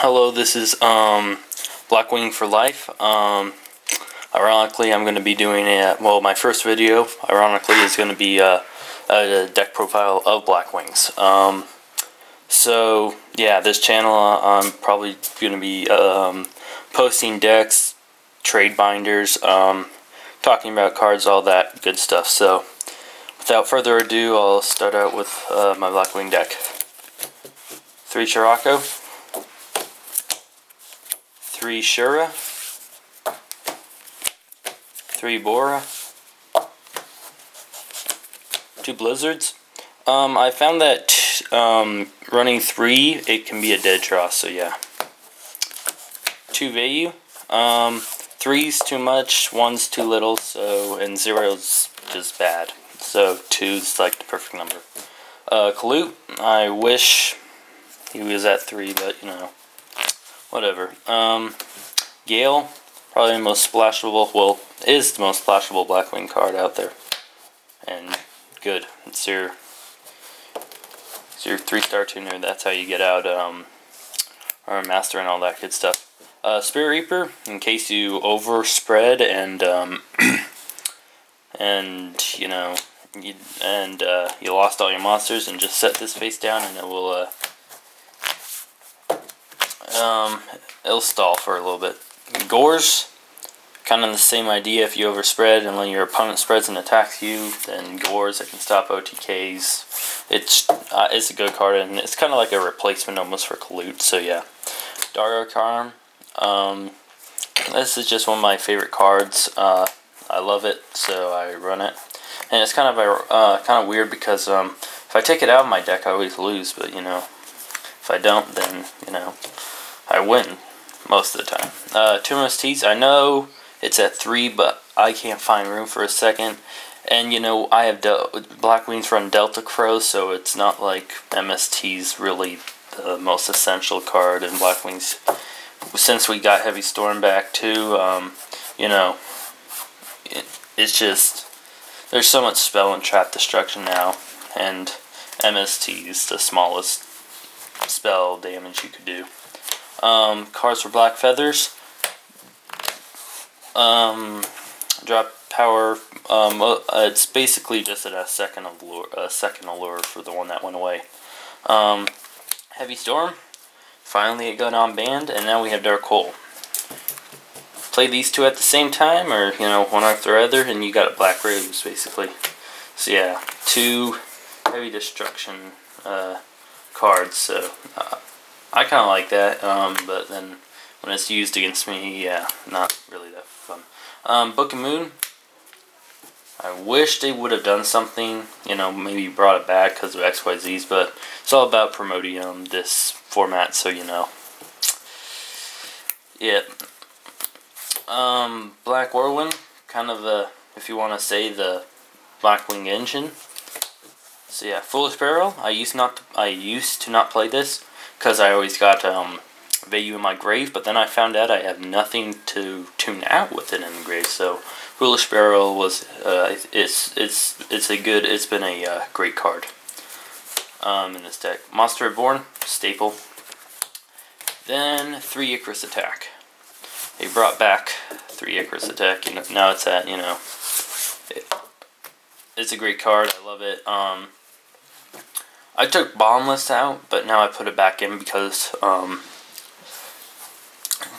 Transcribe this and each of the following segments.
Hello, this is Blackwing for life. Ironically, I'm going to be doing my first video, ironically, is going to be a deck profile of Blackwings. So, yeah, this channel, I'm probably going to be posting decks, trade binders, talking about cards, all that good stuff. So, without further ado, I'll start out with my Blackwing deck. 3 Chiraco, 3 Shura, 3 Bora, 2 Blizzards. I found that running 3, it can be a dead draw, so yeah. 2 Vayu. 3's too much, 1's too little, so, and 0's just bad. So 2's like the perfect number. Kalute, I wish he was at 3, but you know, whatever. Gale, probably the most splashable, well, is the most splashable Blackwing card out there. And good. It's your 3-star tuner, that's how you get out or master and all that good stuff. Spirit Reaper, in case you overspread and and you know you lost all your monsters, and just set this face down and it will it'll stall for a little bit. Gores, kind of the same idea. If you overspread and when your opponent spreads and attacks you, then Gores, it can stop OTKs. It's a good card, and it's kind of like a replacement almost for Kalute. So yeah, Dark Arm. This is just one of my favorite cards. I love it, so I run it. And it's kind of weird because if I take it out of my deck, I always lose. But you know, if I don't, then you know, I win most of the time. 2 MSTs. I know it's at 3, but I can't find room for a second. And you know, I have Blackwings run Delta Crow, so it's not like MST's really the most essential card in Blackwings. Since we got Heavy Storm back too, you know, it's just there's so much spell and trap destruction now, and MST is the smallest spell damage you could do. Cards for Black Feathers. Drop power. It's basically just a second allure for the one that went away. Heavy Storm. Finally, it got on banned, and now we have Dark Hole. Play these two at the same time, or you know, one after the other, and you got a Black Rose basically. So yeah, 2 heavy destruction cards. So I kind of like that, but then when it's used against me, yeah, not really that fun. Book of Moon. I wish they would have done something, you know, maybe brought it back because of XYZs, but it's all about promoting this format, so you know. Yeah. Black Whirlwind, kind of the, if you want to say, the Blackwing engine. So yeah, Foolish Barrel. I used to not play this because I always got Vayu in my grave, but then I found out I have nothing to tune out with it in the grave. So Foolish Barrel was it's been a great card in this deck. Monster Reborn, staple. Then 3 Icarus Attack. They brought back 3 Icarus Attack, and now it's at, you know, it's a great card. I love it. I took Bombless out, but now I put it back in because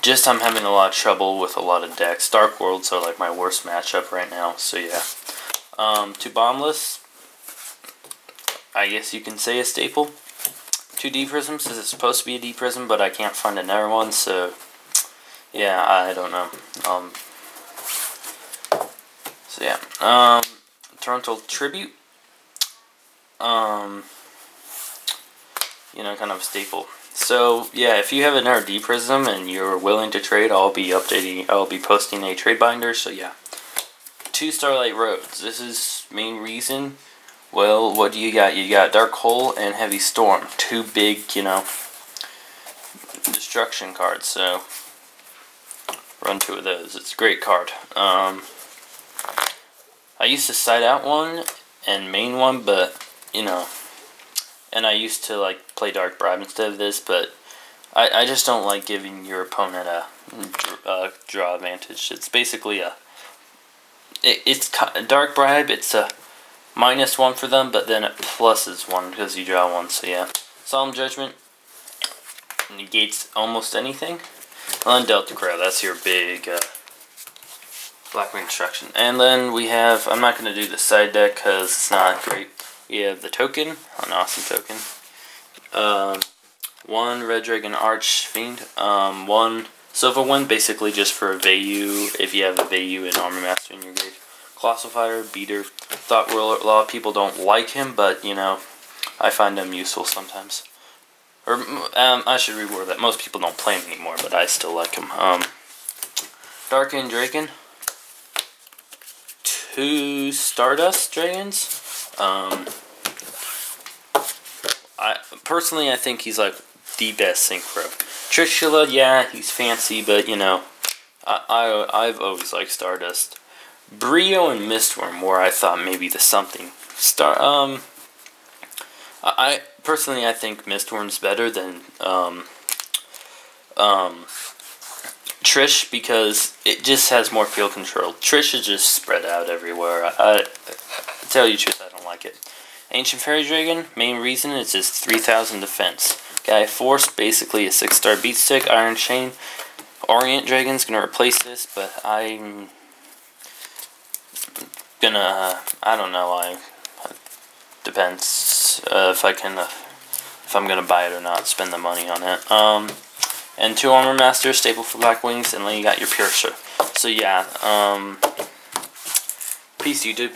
just I'm having a lot of trouble with a lot of decks. Dark Worlds are like my worst matchup right now, so yeah. 2 Bombless, I guess you can say a staple. 2 D Prisms, this is supposed to be a D Prism, but I can't find another one, so yeah, I don't know. So yeah, Torrential Tribute, you know, kind of a staple. So yeah, if you have another D Prism and you're willing to trade, I'll be posting a trade binder. So yeah, 2 Starlight Roads. This is main reason. Well, what do you got? You got Dark Hole and Heavy Storm, 2 big, you know, destruction cards. So run 2 of those. It's a great card. I used to side out one and main one, but you know, and I used to like play Dark Bribe instead of this, but I just don't like giving your opponent a draw advantage. It's basically it's Dark Bribe. It's a -1 for them, but then it pluses 1 because you draw 1. So yeah, Solemn Judgment negates almost anything. And then Delta Crow. That's your big Blackwing destruction. And then we have, I'm not going to do the side deck because it's not great. We have the token, an awesome token. 1 Red Dragon Archfiend. 1 Silver one, basically just for a Vayu, if you have a Vayu and Armor Master in your grave. Colossal Fire, Beater, Thought Whirler. A lot of people don't like him, but you know, I find him useful sometimes. Or I should reword that. Most people don't play him anymore, but I still like him. Darkin Draken. 2 Stardust Dragons. Personally, I think he's like the best synchro. Trishula, yeah, he's fancy, but you know, I've always liked Stardust. Brio and Mistworm, where I thought maybe the something. I personally, I think Mistworm's better than Trish, because it just has more field control. Trish is just spread out everywhere. I tell you the truth, I don't like it. Ancient Fairy Dragon, main reason is his 3000 defense. Guy Force, basically a 6-star beat stick. Iron Chain. Orient Dragon's gonna replace this, but I'm gonna, I don't know, depends if I'm gonna buy it or not, spend the money on it. And 2 Armor Masters, staple for Blackwings, and then you got your Piercer. So yeah, peace YouTube.